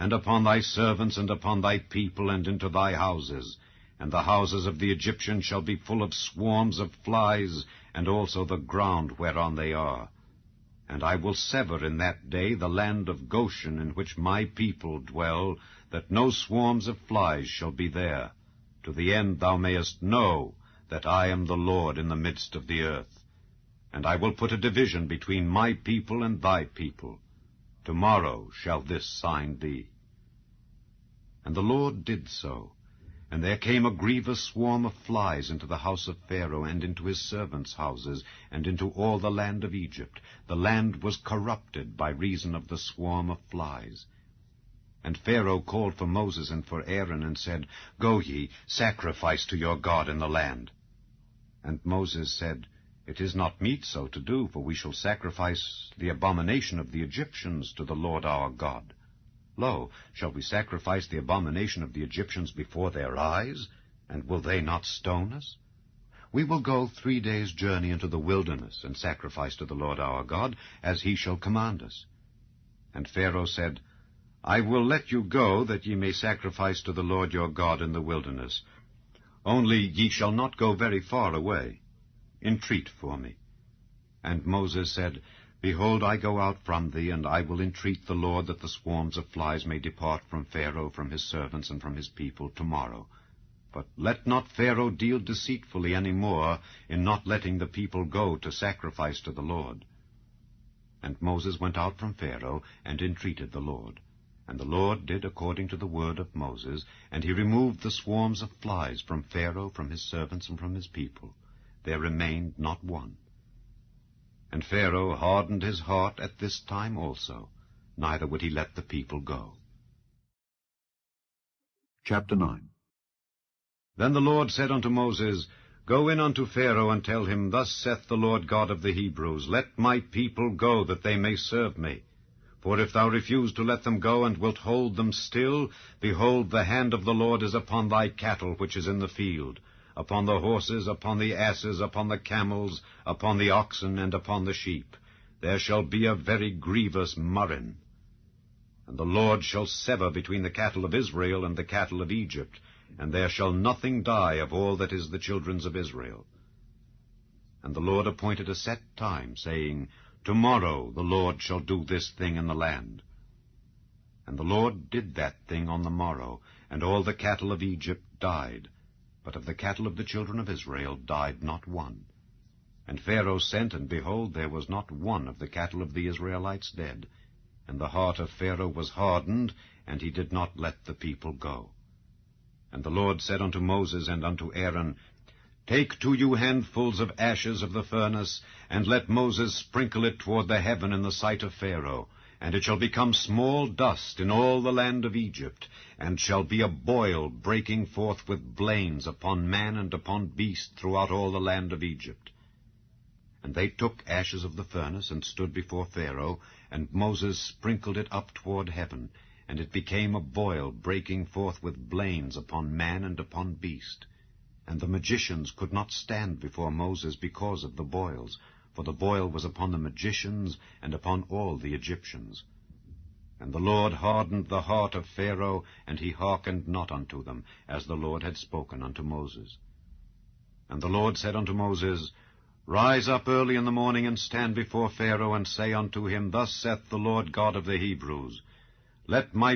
and upon thy servants, and upon thy people, and into thy houses. And the houses of the Egyptians shall be full of swarms of flies, and also the ground whereon they are. And I will sever in that day the land of Goshen, in which my people dwell, that no swarms of flies shall be there, to the end thou mayest know that I am the Lord in the midst of the earth. And I will put a division between my people and thy people. Tomorrow shall this sign be. And the Lord did so. And there came a grievous swarm of flies into the house of Pharaoh, and into his servants' houses, and into all the land of Egypt. The land was corrupted by reason of the swarm of flies. And Pharaoh called for Moses and for Aaron, and said, Go ye, sacrifice to your God in the land. And Moses said, It is not meet so to do, for we shall sacrifice the abomination of the Egyptians to the Lord our God. Lo, shall we sacrifice the abomination of the Egyptians before their eyes? And will they not stone us? We will go 3 days' journey into the wilderness, and sacrifice to the Lord our God, as he shall command us. And Pharaoh said, I will let you go, that ye may sacrifice to the Lord your God in the wilderness. Only ye shall not go very far away. Entreat for me. And Moses said, Behold, I go out from thee, and I will entreat the Lord that the swarms of flies may depart from Pharaoh, from his servants, and from his people tomorrow. But let not Pharaoh deal deceitfully any more in not letting the people go to sacrifice to the Lord. And Moses went out from Pharaoh, and entreated the Lord. And the Lord did according to the word of Moses, and he removed the swarms of flies from Pharaoh, from his servants, and from his people. There remained not one. And Pharaoh hardened his heart at this time also, neither would he let the people go. Chapter 9. Then the Lord said unto Moses, Go in unto Pharaoh, and tell him, Thus saith the Lord God of the Hebrews, Let my people go, that they may serve me. For if thou refuse to let them go, and wilt hold them still, behold, the hand of the Lord is upon thy cattle which is in the field, upon the horses, upon the asses, upon the camels, upon the oxen, and upon the sheep. There shall be a very grievous murrain. And the Lord shall sever between the cattle of Israel and the cattle of Egypt, and there shall nothing die of all that is the children's of Israel. And the Lord appointed a set time, saying, Tomorrow the Lord shall do this thing in the land. And the Lord did that thing on the morrow, and all the cattle of Egypt died. But of the cattle of the children of Israel died not one. And Pharaoh sent, and behold, there was not one of the cattle of the Israelites dead. And the heart of Pharaoh was hardened, and he did not let the people go. And the Lord said unto Moses and unto Aaron, Take to you handfuls of ashes of the furnace, and let Moses sprinkle it toward the heaven in the sight of Pharaoh. And it shall become small dust in all the land of Egypt, and shall be a boil breaking forth with blains upon man and upon beast throughout all the land of Egypt. And they took ashes of the furnace, and stood before Pharaoh, and Moses sprinkled it up toward heaven, and it became a boil breaking forth with blains upon man and upon beast. And the magicians could not stand before Moses because of the boils, for the boil was upon the magicians and upon all the Egyptians. And the Lord hardened the heart of Pharaoh, and he hearkened not unto them, as the Lord had spoken unto Moses. And the Lord said unto Moses, Rise up early in the morning, and stand before Pharaoh, and say unto him, Thus saith the Lord God of the Hebrews, Let my